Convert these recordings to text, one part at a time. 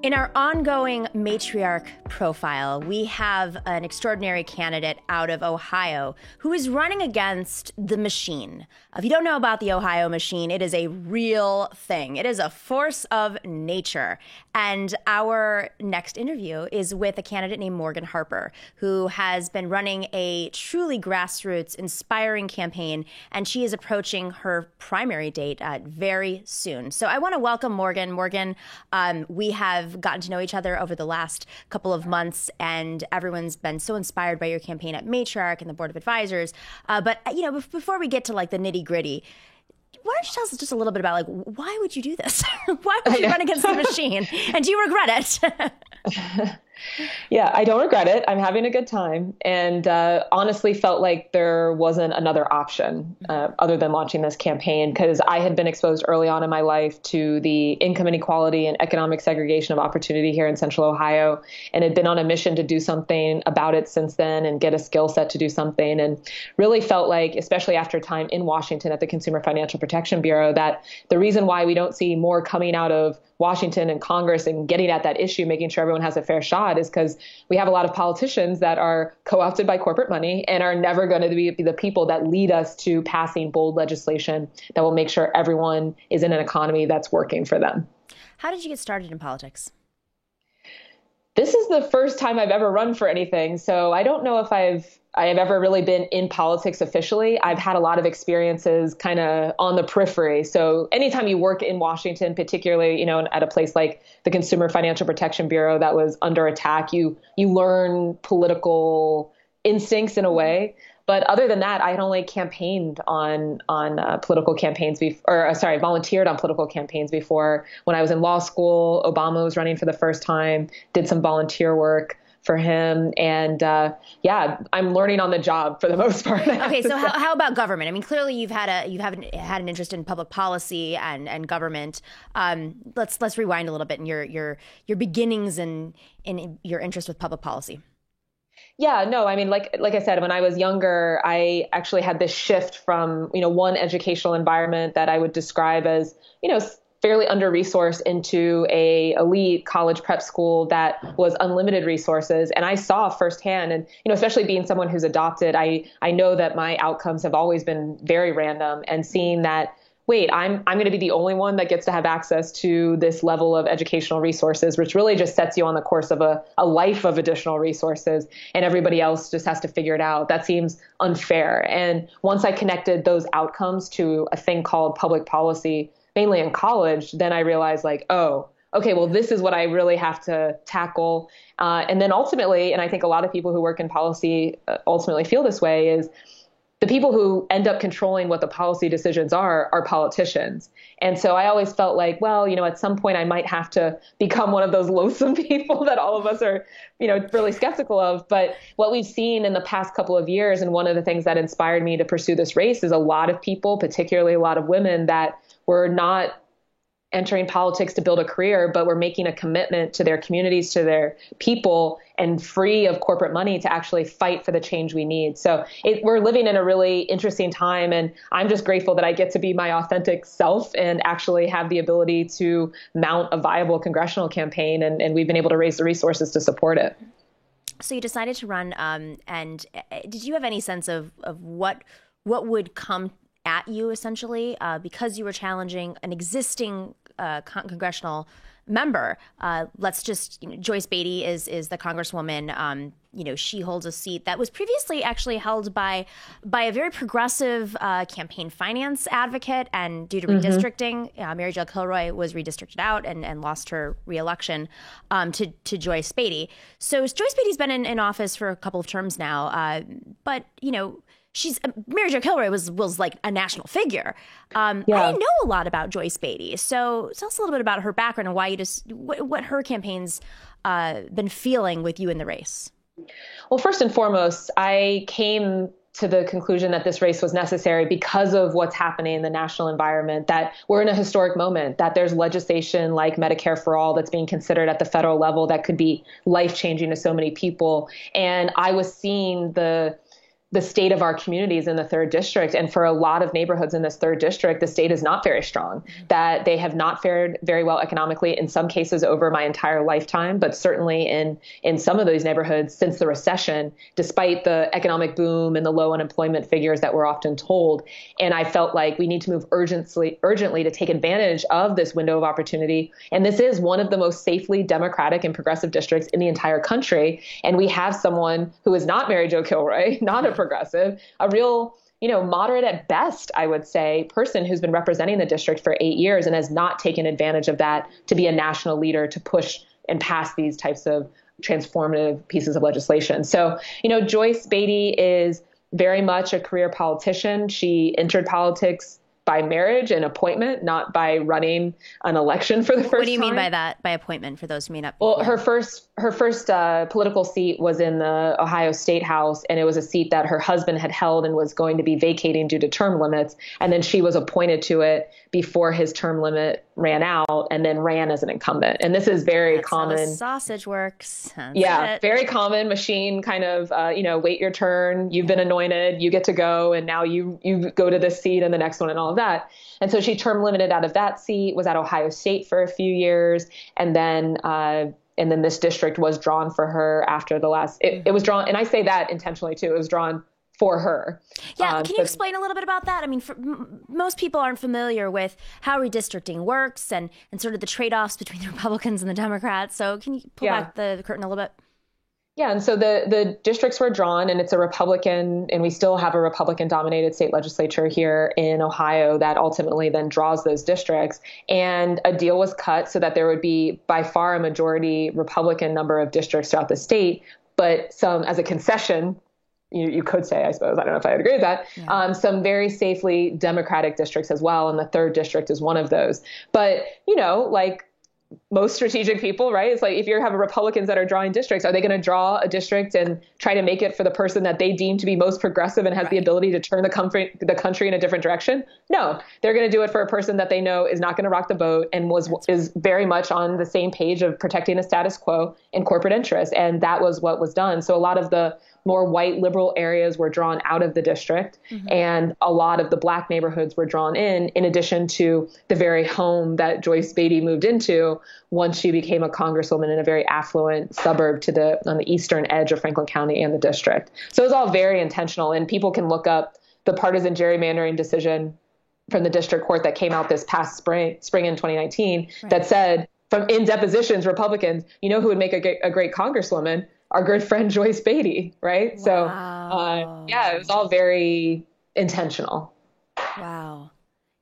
In our ongoing matriarch profile, we have an extraordinary candidate out of Ohio who is running against the machine. If you don't know about the Ohio machine, it is a real thing. It is a force of nature. And our next interview is with a candidate named Morgan Harper, who has been running a truly grassroots, inspiring campaign, and she is approaching her primary date very soon. So I want to welcome Morgan. Morgan, we have gotten to know each other over the last couple of months, and everyone's been so inspired by your campaign at Matriarch and the Board of Advisors. But before we get to like the nitty gritty, why don't you tell us just a little bit about like why would you do this? Why would you run against the machine? And do you regret it? Yeah, I don't regret it. I'm having a good time, and honestly felt like there wasn't another option other than launching this campaign, because I had been exposed early on in my life to the income inequality and economic segregation of opportunity here in Central Ohio, and had been on a mission to do something about it since then and get a skill set to do something. And really felt like, especially after time in Washington at the Consumer Financial Protection Bureau, that the reason why we don't see more coming out of Washington and Congress and getting at that issue, making sure everyone has a fair shot, is because we have a lot of politicians that are co-opted by corporate money and are never going to be the people that lead us to passing bold legislation that will make sure everyone is in an economy that's working for them. How did you get started in politics? This is the first time I've ever run for anything, so I don't know if I have ever really been in politics officially. I've had a lot of experiences kind of on the periphery. So anytime you work in Washington, particularly, at a place like the Consumer Financial Protection Bureau that was under attack, you learn political instincts in a way. But other than that, I had only campaigned on political campaigns volunteered on political campaigns before. When I was in law school, Obama was running for the first time, did some volunteer work for him. And I'm learning on the job for the most part. Okay, so how about government? I mean, clearly you haven't had an interest in public policy and government. Let's rewind a little bit in your beginnings and in your interest with public policy. Yeah, no, I mean, like I said, when I was younger, I actually had this shift from, one educational environment that I would describe as, fairly under-resourced into a elite college prep school that was unlimited resources. And I saw firsthand, and, especially being someone who's adopted, I know that my outcomes have always been very random, and seeing that, wait, I'm going to be the only one that gets to have access to this level of educational resources, which really just sets you on the course of a life of additional resources, and everybody else just has to figure it out. That seems unfair. And once I connected those outcomes to a thing called public policy, mainly in college, then I realized like, oh, okay, well, this is what I really have to tackle. And then ultimately, and I think a lot of people who work in policy ultimately feel this way, is the people who end up controlling what the policy decisions are politicians. And so I always felt like, well, at some point I might have to become one of those loathsome people that all of us are, really skeptical of. But what we've seen in the past couple of years, and one of the things that inspired me to pursue this race, is a lot of people, particularly a lot of women, that were not entering politics to build a career, but we're making a commitment to their communities, to their people, and free of corporate money to actually fight for the change we need. So we're living in a really interesting time, and I'm just grateful that I get to be my authentic self and actually have the ability to mount a viable congressional campaign, and we've been able to raise the resources to support it. So you decided to run, and did you have any sense of what would come at you, essentially, because you were challenging an existing congressional member? Joyce Beatty is the congresswoman. She holds a seat that was previously actually held by a very progressive campaign finance advocate, and due to redistricting, Mary Jo Kilroy was redistricted out and lost her reelection to Joyce Beatty. So Joyce Beatty's been in office for a couple of terms now, but Mary Jo Kilroy was like a national figure. I didn't know a lot about Joyce Beatty, so tell us a little bit about her background and why what her campaign's been feeling with you in the race. Well, first and foremost, I came to the conclusion that this race was necessary because of what's happening in the national environment, that we're in a historic moment, that there's legislation like Medicare for All that's being considered at the federal level that could be life-changing to so many people. And I was seeing the the state of our communities in the third district. And for a lot of neighborhoods in this third district, the state is not very strong, that they have not fared very well economically in some cases over my entire lifetime, but certainly in some of those neighborhoods since the recession, despite the economic boom and the low unemployment figures that we're often told. And I felt like we need to move urgently to take advantage of this window of opportunity. And this is one of the most safely Democratic and progressive districts in the entire country. And we have someone who is not Mary Jo Kilroy, not a progressive, a real, moderate at best, I would say, person who's been representing the district for 8 years and has not taken advantage of that to be a national leader to push and pass these types of transformative pieces of legislation. So, Joyce Beatty is very much a career politician. She entered politics by marriage and appointment, not by running an election for the first time. What do you mean by that, by appointment, for those who may not? Well, her first political seat was in the Ohio State House, and it was a seat that her husband had held and was going to be vacating due to term limits. And then she was appointed to it before his term limit ran out, and then ran as an incumbent. And this is very common. How the sausage works. Very common machine kind of, wait your turn. You've been anointed. You get to go, and now you go to this seat and the next one and all of that. And so she term limited out of that seat, was at Ohio State for a few years, and then this district was drawn for her after the last. It was drawn, and I say that intentionally too. It was drawn for her. Yeah. Can you explain a little bit about that? I mean, most people aren't familiar with how redistricting works and sort of the trade-offs between the Republicans and the Democrats. So can you pull back the curtain a little bit? Yeah. And so the districts were drawn, and it's a Republican, and we still have a Republican dominated state legislature here in Ohio that ultimately then draws those districts. And a deal was cut so that there would be by far a majority Republican number of districts throughout the state, but some as a concession, you could say, I suppose, I don't know if I would agree with that, some very safely Democratic districts as well. And the third district is one of those. But, like most strategic people, right? It's like if you have Republicans that are drawing districts, are they going to draw a district and try to make it for the person that they deem to be most progressive and has the ability to turn the country in a different direction? No, they're going to do it for a person that they know is not going to rock the boat and is very much on the same page of protecting the status quo and corporate interests. And that was what was done. So a lot of the more white liberal areas were drawn out of the district, and a lot of the black neighborhoods were drawn in addition to the very home that Joyce Beatty moved into once she became a congresswoman in a very affluent suburb on the eastern edge of Franklin County and the district. So it was all very intentional, and people can look up the partisan gerrymandering decision from the district court that came out this past spring in 2019 that said, in depositions, Republicans, who would make a great congresswoman? Our good friend Joyce Beatty, right? Wow. So, it was all very intentional. Wow.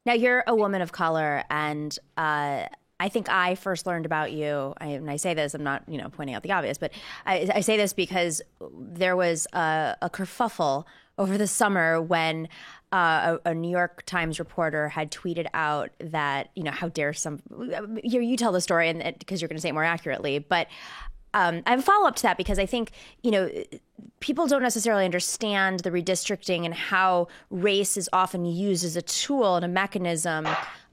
Now, you're a woman of color, and I think I first learned about you, and I say this, I'm not, pointing out the obvious, but I say this because there was a kerfuffle over the summer when a New York Times reporter had tweeted out that, how dare you tell the story, and because you're going to say it more accurately, but I have a follow-up to that because I think, people don't necessarily understand the redistricting and how race is often used as a tool and a mechanism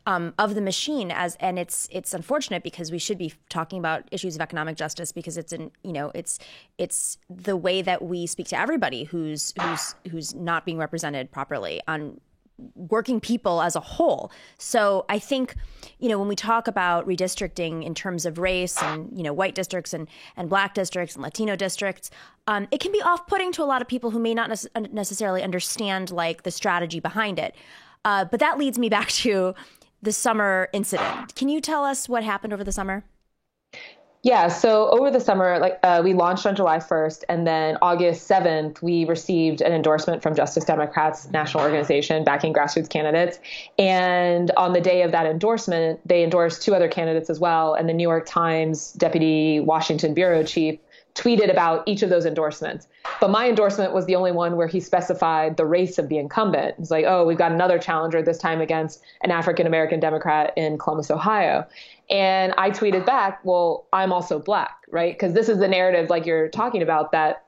of the machine and it's unfortunate because we should be talking about issues of economic justice because it's the way that we speak to everybody who's not being represented properly on working people as a whole. So I think, when we talk about redistricting in terms of race and, white districts and black districts and Latino districts, it can be off-putting to a lot of people who may not necessarily understand like the strategy behind it. But that leads me back to the summer incident. Can you tell us what happened over the summer? Yeah. So over the summer, we launched on July 1st, and then August 7th, we received an endorsement from Justice Democrats National Organization backing grassroots candidates. And on the day of that endorsement, they endorsed two other candidates as well. And the New York Times Deputy Washington Bureau Chief tweeted about each of those endorsements. But my endorsement was the only one where he specified the race of the incumbent. It's like, oh, we've got another challenger, this time against an African-American Democrat in Columbus, Ohio. And I tweeted back, well, I'm also black, right? Because this is the narrative like you're talking about that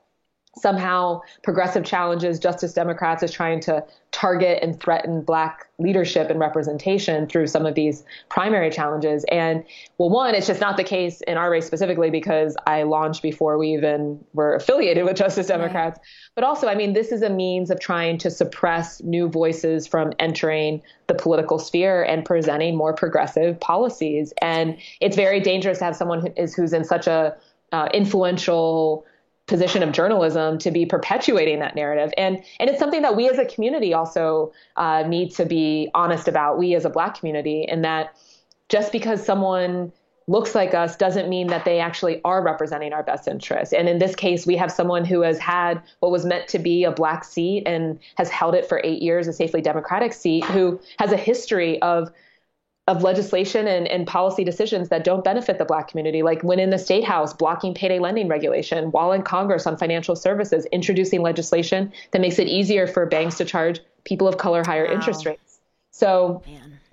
somehow progressive challenges, Justice Democrats is trying to target and threaten Black leadership and representation through some of these primary challenges. And well, one, it's just not the case in our race specifically because I launched before we even were affiliated with Justice Democrats. Right. But also, I mean, this is a means of trying to suppress new voices from entering the political sphere and presenting more progressive policies. And it's very dangerous to have someone who's in such a influential position of journalism to be perpetuating that narrative. And it's something that we as a community also need to be honest about, we as a Black community, in that just because someone looks like us doesn't mean that they actually are representing our best interests. And in this case, we have someone who has had what was meant to be a Black seat and has held it for 8 years, a safely Democratic seat, who has a history of legislation and policy decisions that don't benefit the Black community, like when in the State House blocking payday lending regulation, while in Congress on financial services, introducing legislation that makes it easier for banks to charge people of color higher interest rates. So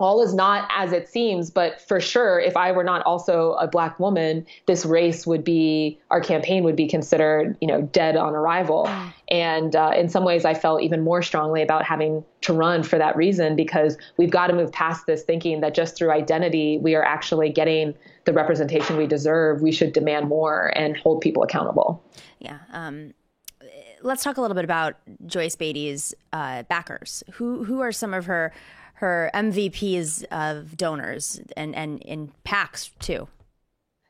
all is not as it seems, but for sure, if I were not also a Black woman, this race would be, our campaign would be considered, dead on arrival. And in some ways, I felt even more strongly about having to run for that reason, because we've got to move past this thinking that just through identity, we are actually getting the representation we deserve. We should demand more and hold people accountable. Yeah. Let's talk a little bit about Joyce Beatty's backers. Who are some of her MVPs of donors and in PACs too?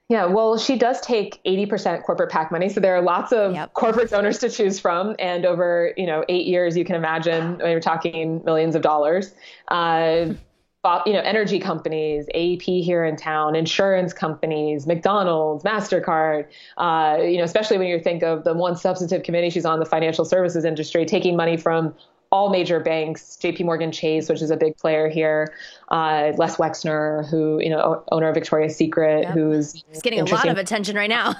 Yeah, well, she does take 80% corporate PAC money. So there are lots of corporate donors to choose from. And over, 8 years, you can imagine, we're talking millions of dollars. Energy companies, AEP here in town, insurance companies, McDonald's, MasterCard, especially when you think of the one substantive committee she's on, the financial services industry, taking money from all major banks, JP Morgan Chase, which is a big player here, Les Wexner, who, owner of Victoria's Secret, who's getting a lot of attention right now.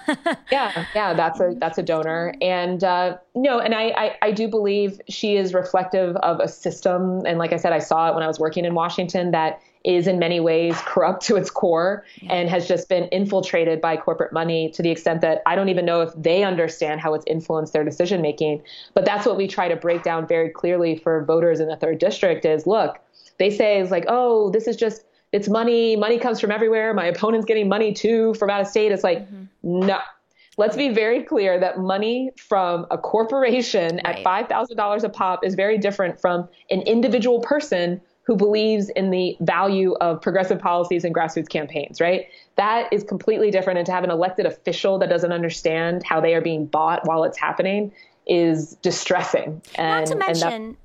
Yeah, that's a donor. And, and I do believe she is reflective of a system. And like I said, I saw it when I was working in Washington, that is in many ways corrupt to its core and has just been infiltrated by corporate money to the extent that I don't even know if they understand how it's influenced their decision making. But that's what we try to break down very clearly for voters in the 3rd district is, look, they say it's like, oh, this is just, it's money. Money comes from everywhere. My opponent's getting money too from out of state. It's like, no. Let's be very clear that money from a corporation at $5,000 a pop is very different from an individual person who believes in the value of progressive policies and grassroots campaigns, right? That is completely different. And to have an elected official that doesn't understand how they are being bought while it's happening is distressing. Not to mention,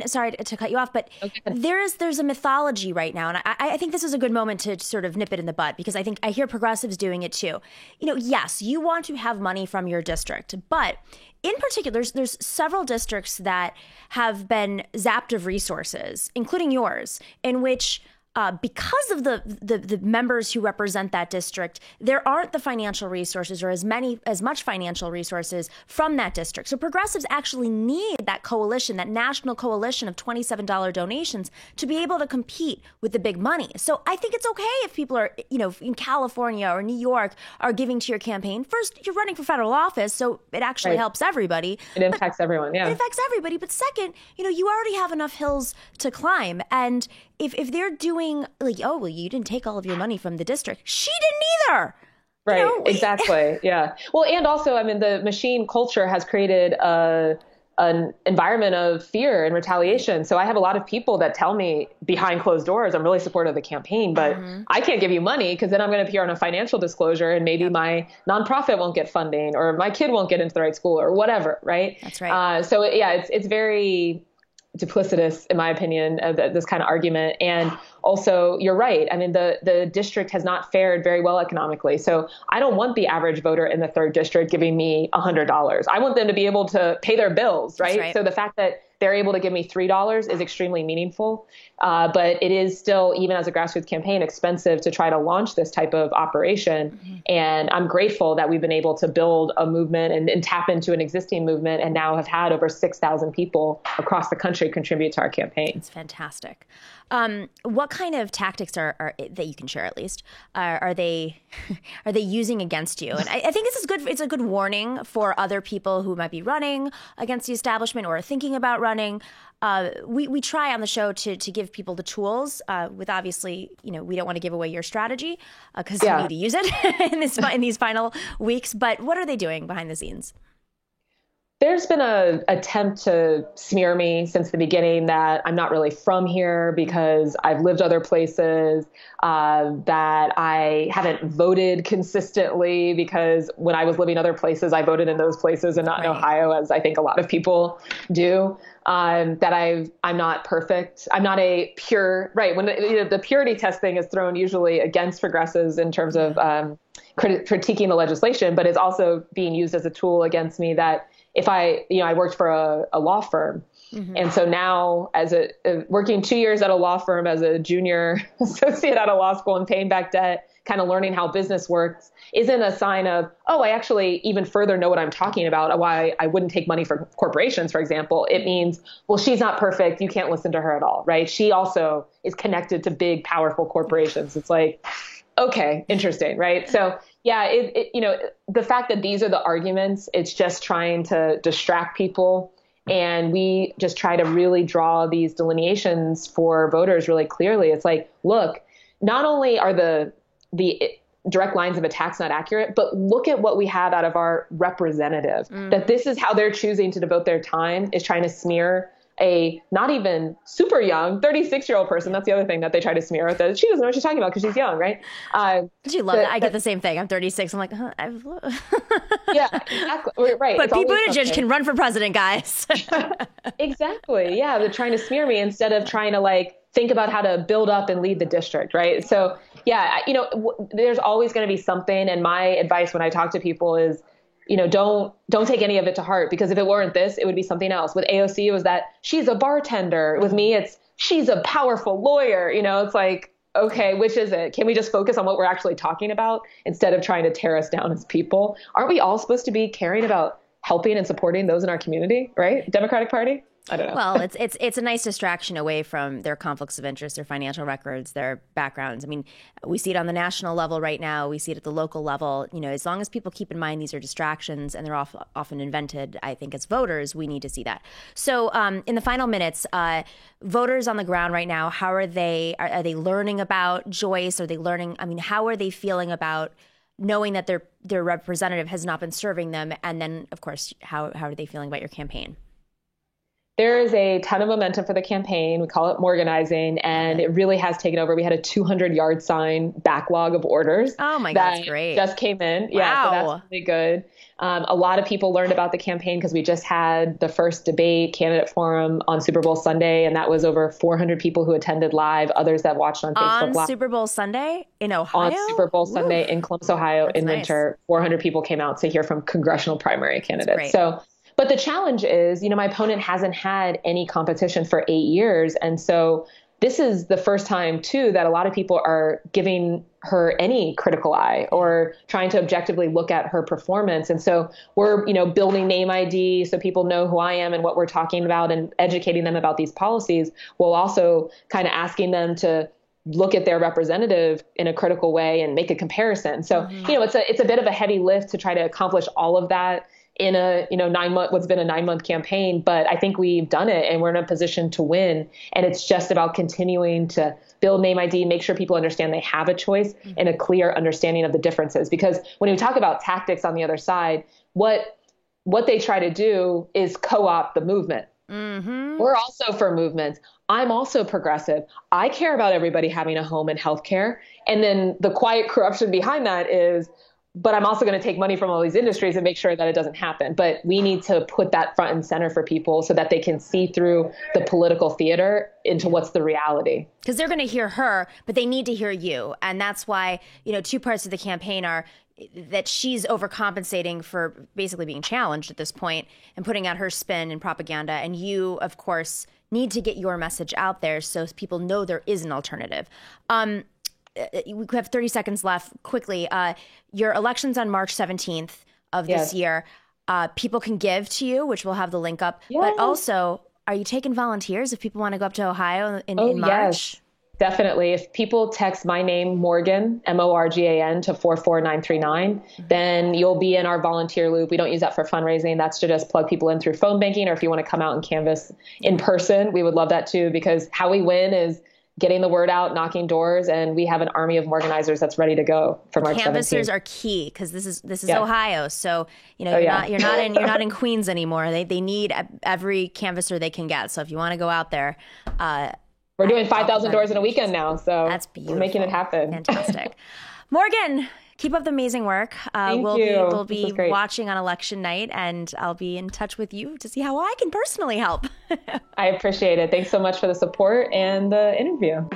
sorry to cut you off, but there's a mythology right now. And I think this is a good moment to sort of nip it in the bud, because I think I hear progressives doing it too. Yes, you want to have money from your district, but in particular, there's several districts that have been zapped of resources, including yours, in which because of the members who represent that district, there aren't the financial resources or as much financial resources from that district. So progressives actually need that coalition, that national coalition of $27 donations to be able to compete with the big money. So I think it's okay if people are, in California or New York are giving to your campaign. First, you're running for federal office, so it actually helps everybody. It impacts everyone, yeah. It affects everybody. But second, you already have enough hills to climb. And if they're doing like, oh, well, you didn't take all of your money from the district. She didn't either. Right. Exactly. Yeah. Well, and also, the machine culture has created an environment of fear and retaliation. So I have a lot of people that tell me behind closed doors, I'm really supportive of the campaign, but I can't give you money because then I'm going to appear on a financial disclosure and maybe my nonprofit won't get funding or my kid won't get into the right school or whatever. Right. That's right. It's very duplicitous, in my opinion, of this kind of argument. And also, you're right. The district has not fared very well economically. So I don't want the average voter in the 3rd district giving me $100. I want them to be able to pay their bills, right? Right. So the fact that they're able to give me $3 is extremely meaningful. But it is still, even as a grassroots campaign, expensive to try to launch this type of operation. And I'm grateful that we've been able to build a movement and tap into an existing movement and now have had over 6,000 people across the country contribute to our campaign. It's fantastic. What kind of tactics are that you can share at least are they are they using against you? And I think this is good. It's a good warning for other people who might be running against the establishment or thinking about running. We try on the show to give people the tools with obviously, we don't want to give away your strategy because you need to use it in these final weeks. But what are they doing behind the scenes? There's been an attempt to smear me since the beginning that I'm not really from here because I've lived other places, that I haven't voted consistently because when I was living other places, I voted in those places and not in Ohio, as I think a lot of people do. That I'm not perfect. I'm not a pure, right. When the purity test thing is thrown usually against progressives in terms of critiquing the legislation, but it's also being used as a tool against me that if I worked for a law firm. Mm-hmm. And so now as working 2 years at a law firm as a junior associate at a law school and paying back debt, kind of learning how business works isn't a sign of, I actually even further know what I'm talking about, why I wouldn't take money for corporations, for example. It means, well, she's not perfect. You can't listen to her at all, right? She also is connected to big, powerful corporations. It's like, okay, interesting, right? So yeah, the fact that these are the arguments, it's just trying to distract people. And we just try to really draw these delineations for voters really clearly. It's like, look, not only are the direct lines of attacks not accurate, but look at what we have out of our representative, that this is how they're choosing to devote their time, is trying to smear a not even super young 36-year-old person. That's the other thing that they try to smear with it. She doesn't know what she's talking about because she's young, right? She loves it. I get the same thing. I'm 36. I'm like, yeah, exactly. Right. But Pete Buttigieg can run for president, guys. Exactly. Yeah. They're trying to smear me instead of trying to think about how to build up and lead the district. Right. So yeah, there's always going to be something. And my advice when I talk to people is, don't take any of it to heart, because if it weren't this, it would be something else. With AOC, it was that she's a bartender. With me, it's she's a powerful lawyer. It's like, okay, which is it? Can we just focus on what we're actually talking about instead of trying to tear us down as people? Aren't we all supposed to be caring about helping and supporting those in our community, right? Democratic Party? I don't know. Well, it's a nice distraction away from their conflicts of interest, their financial records, their backgrounds. I mean, we see it on the national level right now. We see it at the local level. As long as people keep in mind these are distractions and they're often invented, I think as voters, we need to see that. So in the final minutes, voters on the ground right now, how are they? Are they learning about Joyce? Are they learning? I mean, how are they feeling about knowing that their representative has not been serving them? And then, of course, how are they feeling about your campaign? There is a ton of momentum for the campaign. We call it Morganizing, and it really has taken over. We had a 200-yard sign backlog of orders. Oh my God, that's great. Just came in. Wow. Yeah, so that's really good. A lot of people learned about the campaign because we just had the first debate candidate forum on Super Bowl Sunday, and that was over 400 people who attended live, others that watched on Facebook Live. On Super Bowl Sunday in Ohio? On Super Bowl Sunday in Columbus, Ohio, in winter. 400 people came out to hear from congressional primary candidates. But the challenge is, my opponent hasn't had any competition for 8 years. And so this is the first time, too, that a lot of people are giving her any critical eye or trying to objectively look at her performance. And so we're, building name ID so people know who I am and what we're talking about and educating them about these policies, while also kind of asking them to look at their representative in a critical way and make a comparison. So, it's a bit of a heavy lift to try to accomplish all of that in a, 9-month, what's been a 9-month campaign, but I think we've done it and we're in a position to win. And it's just about continuing to build name ID, make sure people understand they have a choice and a clear understanding of the differences. Because when we talk about tactics on the other side, what they try to do is co-opt the movement. Mm-hmm. We're also for movements. I'm also progressive. I care about everybody having a home and healthcare. And then the quiet corruption behind that is, but I'm also going to take money from all these industries and make sure that it doesn't happen. But we need to put that front and center for people so that they can see through the political theater into what's the reality. Because they're going to hear her, but they need to hear you. And that's why, two parts of the campaign are that she's overcompensating for basically being challenged at this point and putting out her spin and propaganda. And you, of course, need to get your message out there so people know there is an alternative. We have 30 seconds left. Quickly, your election's on March 17th of this year. People can give to you, which we'll have the link up. But also, are you taking volunteers if people want to go up to Ohio in March? Yes. Definitely. If people text my name, Morgan, Morgan, to 44939, then you'll be in our volunteer loop. We don't use that for fundraising. That's to just plug people in through phone banking, or if you want to come out and canvas in person, we would love that too, because how we win is getting the word out, knocking doors, and we have an army of organizers that's ready to go for March 17th. Canvassers are key because this is Ohio, so you're not in Queens anymore. They need every canvasser they can get. So if you want to go out there, we're doing 5,000 doors in a weekend now, so that's beautiful. We're making it happen. Fantastic. Morgan, keep up the amazing work. We'll be watching on election night, and I'll be in touch with you to see how I can personally help. I appreciate it. Thanks so much for the support and the interview.